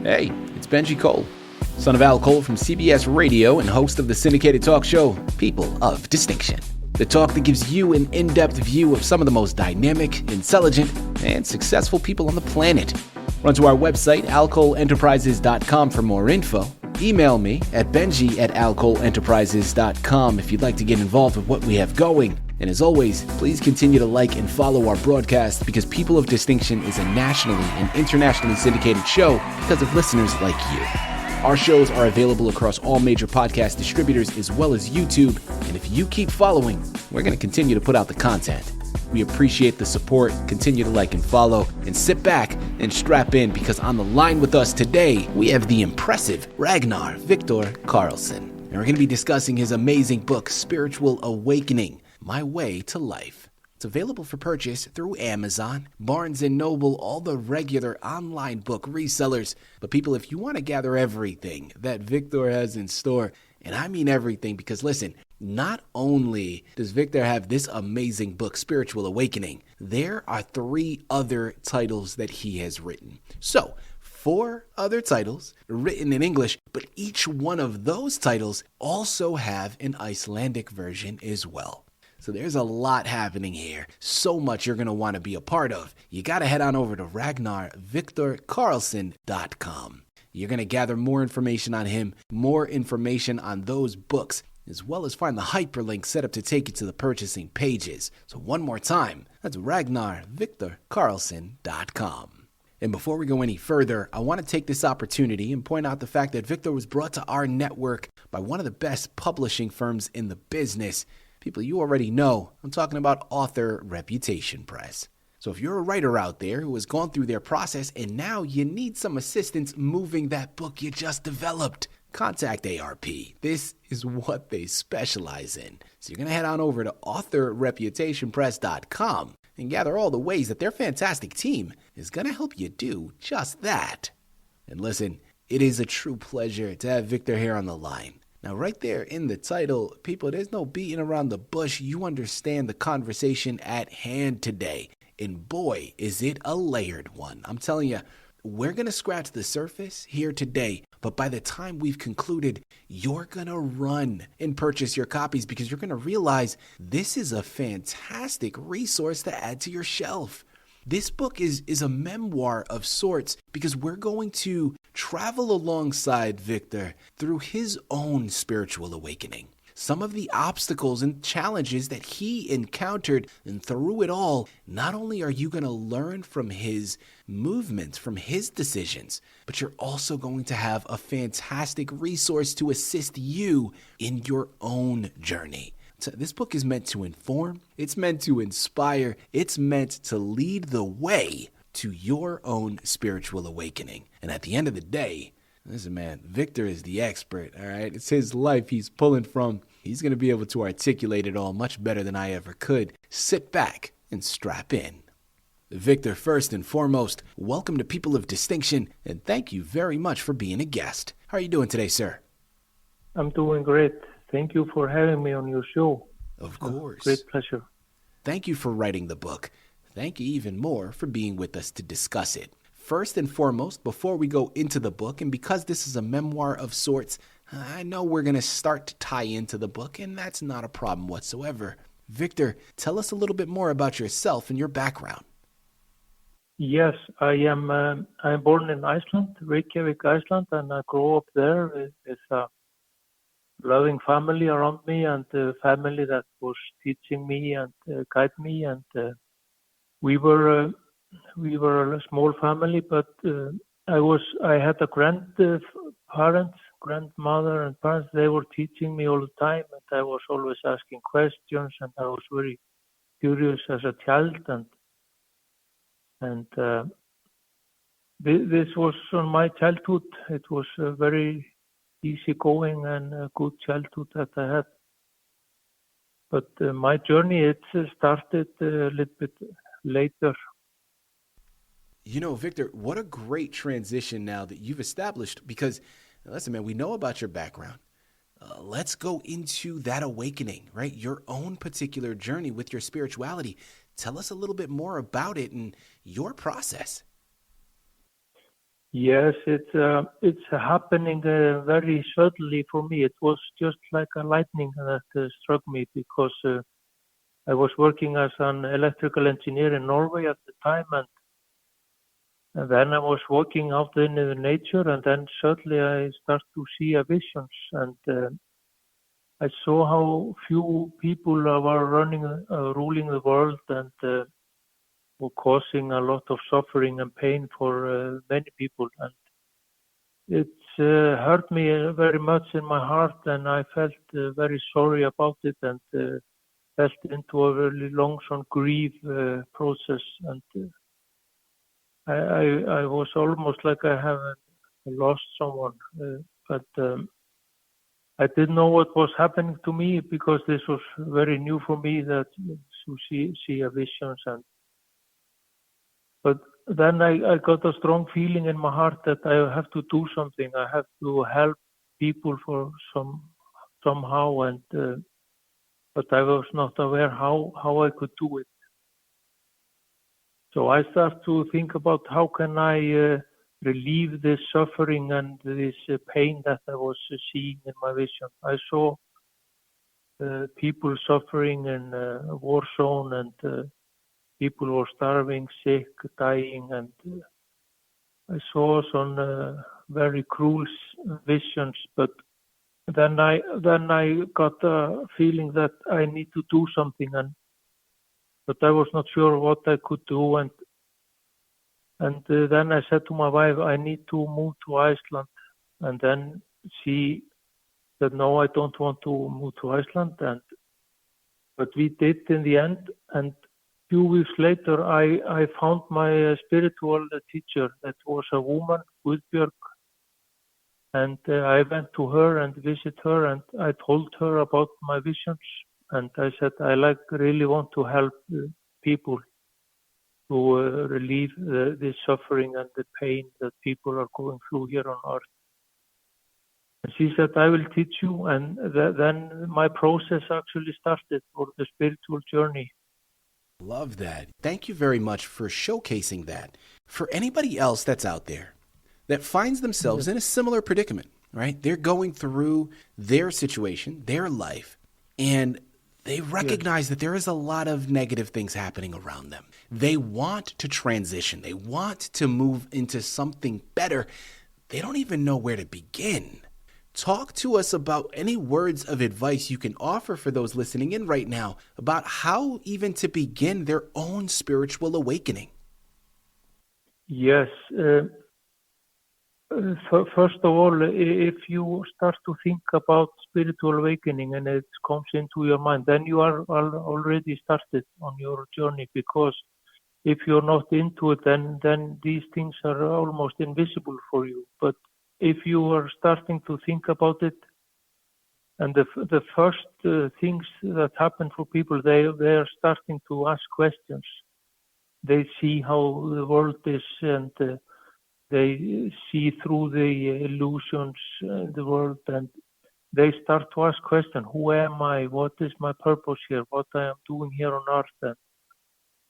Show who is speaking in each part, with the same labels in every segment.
Speaker 1: Hey, it's Benjie Cole, son of Al Cole from CBS Radio and host of the syndicated talk show, People of Distinction. The talk that gives you an in-depth view of some of the most dynamic, intelligent, and successful people on the planet. Run to our website, alcoleenterprises.com for more info. Email me at benji@alcoleenterprises.com if you'd like to get involved with what we have going. And as always, please continue to like and follow our broadcast because People of Distinction is a nationally and internationally syndicated show because of listeners like you. Our shows are available across all major podcast distributors as well as YouTube. And if you keep following, we're going to continue to put out the content. We appreciate the support. Continue to like and follow and sit back and strap in because on the line with us today, we have the impressive Ragnar Viktor Karlsson. And we're going to be discussing his amazing book, Spiritual Awakening, My Way to Life. It's available for purchase through Amazon, Barnes & Noble, all the regular online book resellers. But people, if you want to gather everything that Viktor has in store, and I mean everything because listen, not only does Viktor have this amazing book, Spiritual Awakening, there are 3 other titles that he has written. So, 4 other titles written in English, but each one of those titles also have an Icelandic version as well. So there's a lot happening here. So much you're going to want to be a part of. You got to head on over to RagnarViktorKarlsson.com. You're going to gather more information on him, more information on those books, as well as find the hyperlink set up to take you to the purchasing pages. So one more time, that's RagnarViktorKarlsson.com. And before we go any further, I want to take this opportunity and point out the fact that Viktor was brought to our network by one of the best publishing firms in the business. People you already know, I'm talking about Author Reputation Press. So if you're a writer out there who has gone through their process and now you need some assistance moving that book you just developed, contact ARP. This is what they specialize in. So you're going to head on over to authorreputationpress.com and gather all the ways that their fantastic team is going to help you do just that. And listen, it is a true pleasure to have Viktor here on the line. Now, right there in the title, people, there's no beating around the bush. You understand the conversation at hand today. And boy, is it a layered one. I'm telling you, we're going to scratch the surface here today. But by the time we've concluded, you're going to run and purchase your copies because you're going to realize this is a fantastic resource to add to your shelf. This book is a memoir of sorts because we're going to travel alongside Viktor through his own spiritual awakening. Some of the obstacles and challenges that he encountered, and through it all, not only are you going to learn from his movements, from his decisions, but you're also going to have a fantastic resource to assist you in your own journey. So this book is meant to inform, it's meant to inspire, it's meant to lead the way to your own spiritual awakening. And at the end of the day, listen, man, Viktor is the expert, all right? It's his life he's pulling from. He's going to be able to articulate it all much better than I ever could. Sit back and strap in. Viktor, first and foremost, welcome to People of Distinction, and thank you very much for being a guest. How are you doing today, sir?
Speaker 2: I'm doing great. Thank you for having me on your show.
Speaker 1: Of course.
Speaker 2: Great pleasure.
Speaker 1: Thank you for writing the book. Thank you even more for being with us to discuss it. First and foremost, before we go into the book, and because this is a memoir of sorts, I know we're going to start to tie into the book, and that's not a problem whatsoever. Viktor, tell us a little bit more about yourself and your background.
Speaker 2: Yes, I'm born in Iceland, Reykjavik, Iceland, and I grew up there with a loving family around me and a family that was teaching me and guide me. And we were a small family, but I had a grandmother and parents. They were teaching me all the time, and I was always asking questions, and I was very curious as a child. And this was on my childhood. It was very easygoing and a good childhood that I had. But my journey, it started a little bit later.
Speaker 1: You know, Viktor, what a great transition now that you've established, because, listen, man, we know about your background. Let's go into that awakening, right? Your own particular journey with your spirituality. Tell us a little bit more about it and your process.
Speaker 2: Yes, it's happening very suddenly for me. It was just like a lightning that struck me because I was working as an electrical engineer in Norway at the time, and then I was walking out in the nature, and then suddenly I start to see a visions, and I saw how few people were ruling the world, and were causing a lot of suffering and pain for many people, and it's hurt me very much in my heart, and I felt very sorry about it, and fell into a really long grief process, and I was almost like I have lost someone, but I didn't know what was happening to me because this was very new for me that to see a visions, and but then I got a strong feeling in my heart that I have to do something. I have to help people for somehow, and but I was not aware how I could do it. So I start to think about how can I relieve this suffering and this pain that I was seeing in my vision. I saw people suffering in a war zone, and people were starving, sick, dying, and I saw some very cruel visions. But then I got a feeling that I need to do something, but I was not sure what I could do, and then I said to my wife, I need to move to Iceland, and then she said, no, I don't want to move to Iceland, but we did in the end, and few weeks later, I found my spiritual teacher. That was a woman, Guðbjörg, and I went to her and visit her, and I told her about my visions, and I said I really want to help people to relieve the suffering and the pain that people are going through here on earth. And she said, I will teach you, and then my process actually started for the spiritual journey.
Speaker 1: Love that. Thank you very much for showcasing that. For anybody else that's out there that finds themselves in a similar predicament, right? They're going through their situation, their life, and they recognize that there is a lot of negative things happening around them. They want to transition. They want to move into something better. They don't even know where to begin. Talk to us about any words of advice you can offer for those listening in right now about how even to begin their own spiritual awakening.
Speaker 2: Yes. First of all, if you start to think about spiritual awakening and it comes into your mind, then you are already started on your journey, because if you're not into it, then these things are almost invisible for you. But if you are starting to think about it, and the first things that happen for people, they are starting to ask questions. They see how the world is, and they see through the illusions in the world, and they start to ask questions. Who am I? What is my purpose here? What I am doing here on earth? And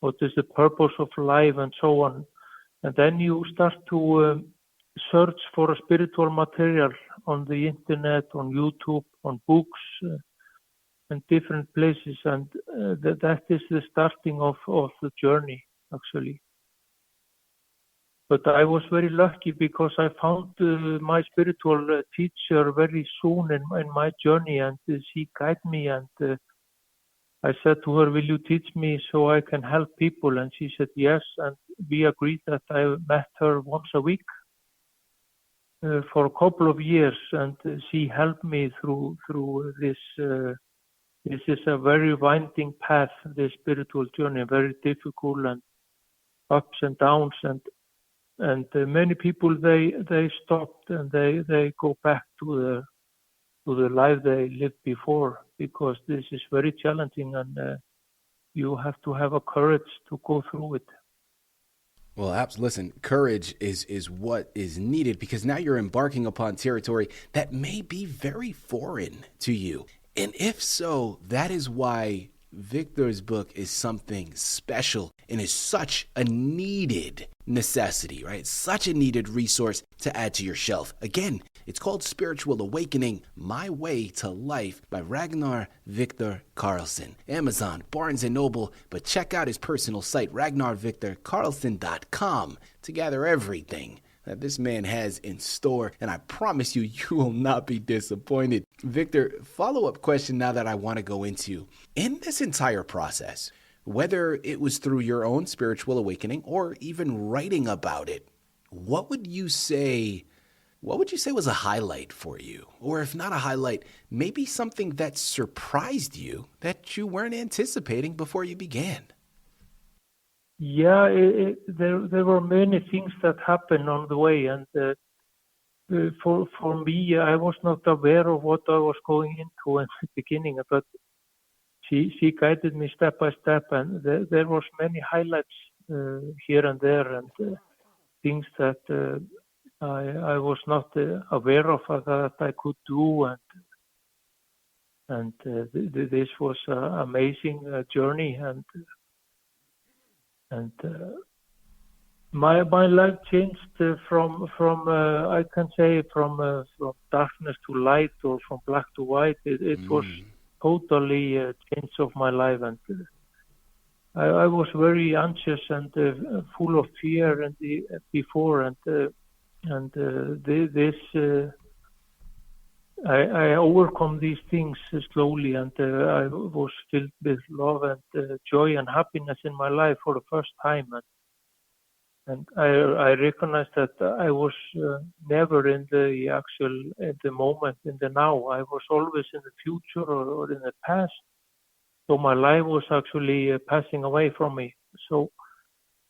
Speaker 2: what is the purpose of life? And so on. And then you start to search for spiritual material on the internet, on YouTube, on books, and different places. And that is the starting of the journey, actually. But I was very lucky because I found my spiritual teacher very soon in my journey, and she guided me, and I said to her, will you teach me so I can help people? And she said yes, and we agreed that I met her once a week for a couple of years, and she helped me through this. This is a very winding path, this spiritual journey, very difficult and ups and downs, and many people they stopped and they go back to the life they lived before, because this is very challenging, and you have to have a courage to go through it.
Speaker 1: Well, listen, courage is what is needed, because now you're embarking upon territory that may be very foreign to you. And if so, that is why Viktor's book is something special and is such a needed necessity, right? Such a needed resource to add to your shelf. Again, it's called Spiritual Awakening, My Way to Life by Ragnar Viktor Karlsson. Amazon, Barnes & Noble, but check out his personal site, ragnarviktorkarlsson.com, to gather everything that this man has in store, and I promise you, you will not be disappointed. Victor, follow-up question now that I want to go into. In this entire process, whether it was through your own spiritual awakening or even writing about it, what would you say was a highlight for you? Or if not a highlight, maybe something that surprised you that you weren't anticipating before you began?
Speaker 2: Yeah, there were many things that happened on the way, and for me, I was not aware of what I was going into in the beginning, but she guided me step by step, and there was many highlights here and there, and things that I was not aware of that I could do, and this was an amazing journey, and my life changed from I can say from darkness to light, or from black to white. It was totally a change of my life, and I was very anxious and full of fear and before, and I overcome these things slowly, and I was filled with love and joy and happiness in my life for the first time, and I recognized that I was never in the moment, in the now. I was always in the future or in the past. So my life was actually passing away from me. So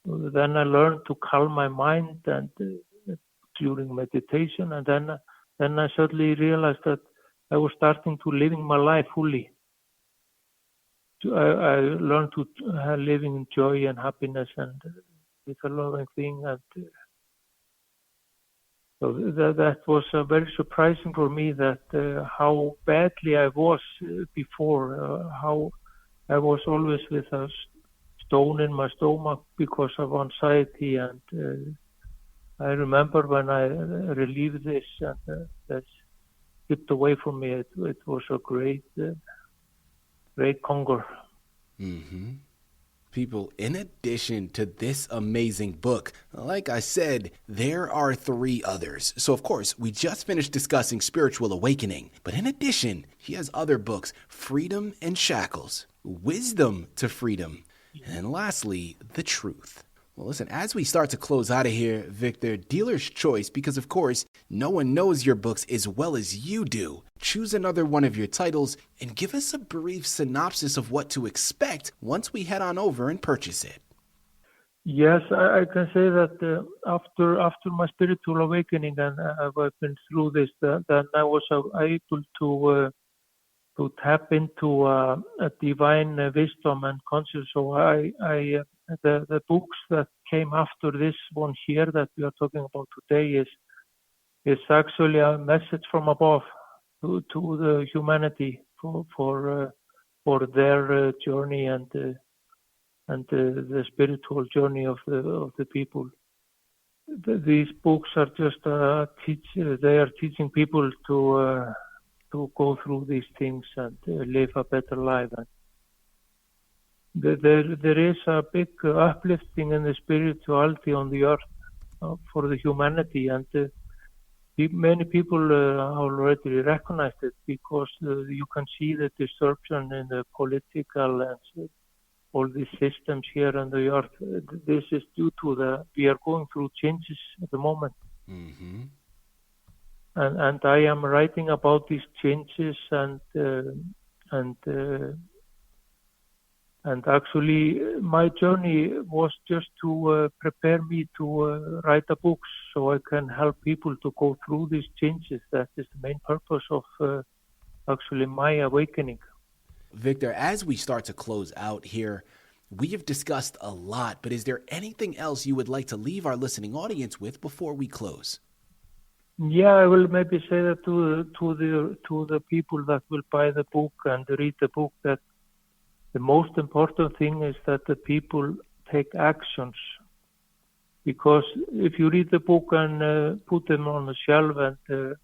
Speaker 2: then I learned to calm my mind and during meditation, and then I suddenly realized that I was starting to living my life fully. I learned to living in joy and happiness, and it's a loving thing, and so that was very surprising for me, that how badly I was before, how I was always with a stone in my stomach because of anxiety, and I remember when I relieved this and that stripped away from me, it was a great conquer.
Speaker 1: Mm-hmm. People, in addition to this amazing book, like I said, there are 3 others. So, of course, we just finished discussing Spiritual Awakening. But in addition, he has other books, Freedom and Shackles, Wisdom to Freedom, and lastly, The Truth. Well, listen, as we start to close out of here, Victor, dealer's choice, because of course, no one knows your books as well as you do. Choose another one of your titles and give us a brief synopsis of what to expect once we head on over and purchase it.
Speaker 2: Yes, I can say that after my spiritual awakening, and I've been through this, then I was able to tap into a divine wisdom and conscience. So the books that came after this one here that we are talking about today is actually a message from above to the humanity for their journey and the spiritual journey of the people. These books are just they are teaching people to go through these things and live a better life. And there is a big uplifting in the spirituality on the earth for the humanity, and many people already recognized it, because you can see the disruption in the political and all these systems here on the earth. This is due to we are going through changes at the moment.
Speaker 1: Mm-hmm.
Speaker 2: And I am writing about these changes, and actually my journey was just to prepare me to write a book so I can help people to go through these changes. That is the main purpose of actually my awakening.
Speaker 1: Victor, as we start to close out here, we have discussed a lot, but is there anything else you would like to leave our listening audience with before we close?
Speaker 2: Yeah, I will maybe say that to the people that will buy the book and read the book, that the most important thing is that the people take actions. Because if you read the book and put them on the shelf and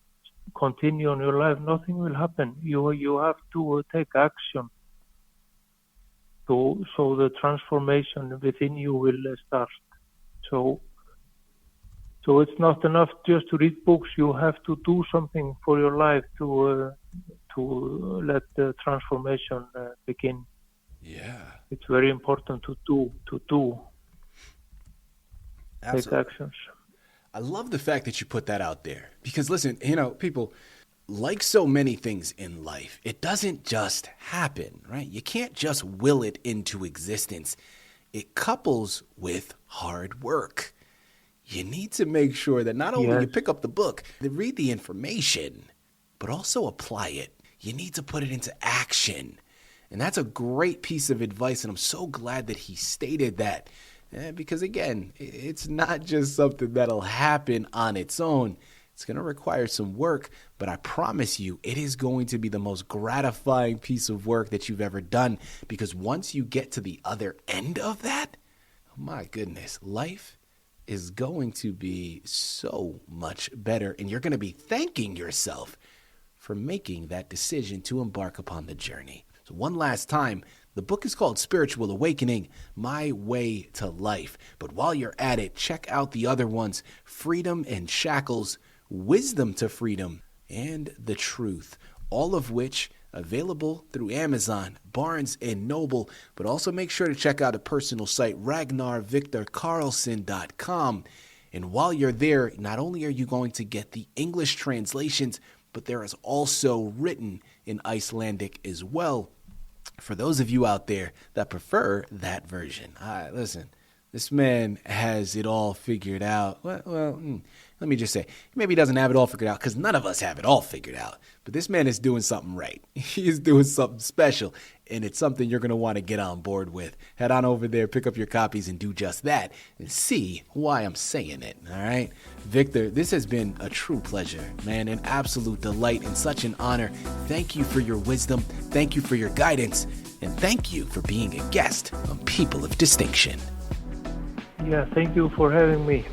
Speaker 2: continue on your life, nothing will happen. You have to take action. So the transformation within you will start. So it's not enough just to read books. You have to do something for your life to let the transformation begin.
Speaker 1: Yeah.
Speaker 2: It's very important to do.
Speaker 1: Absolutely.
Speaker 2: Take actions.
Speaker 1: I love the fact that you put that out there because listen, people, like so many things in life, it doesn't just happen, right? You can't just will it into existence. It couples with hard work. You need to make sure that not only you pick up the book, read the information, but also apply it. You need to put it into action. And that's a great piece of advice, and I'm so glad that he stated that. Because again, it's not just something that'll happen on its own. It's going to require some work, but I promise you it is going to be the most gratifying piece of work that you've ever done, because once you get to the other end of that, oh my goodness, life is going to be so much better, and you're going to be thanking yourself for making that decision to embark upon the journey. So one last time, the book is called Spiritual Awakening, My Way to Life. But while you're at it, check out the other ones, Freedom and Shackles, Wisdom to Freedom, and The Truth, all of which available through Amazon, Barnes & Noble. But also make sure to check out a personal site, RagnarViktorKarlsson.com. And while you're there, not only are you going to get the English translations, but there is also written in Icelandic as well, for those of you out there that prefer that version. Listen, this man has it all figured out. Well, let me just say, maybe he doesn't have it all figured out because none of us have it all figured out. But this man is doing something right. He is doing something special, and it's something you're going to want to get on board with. Head on over there, pick up your copies, and do just that, and see why I'm saying it, all right? Victor, this has been a true pleasure, man, an absolute delight and such an honor. Thank you for your wisdom. Thank you for your guidance. And thank you for being a guest on People of Distinction.
Speaker 2: Yeah, thank you for having me.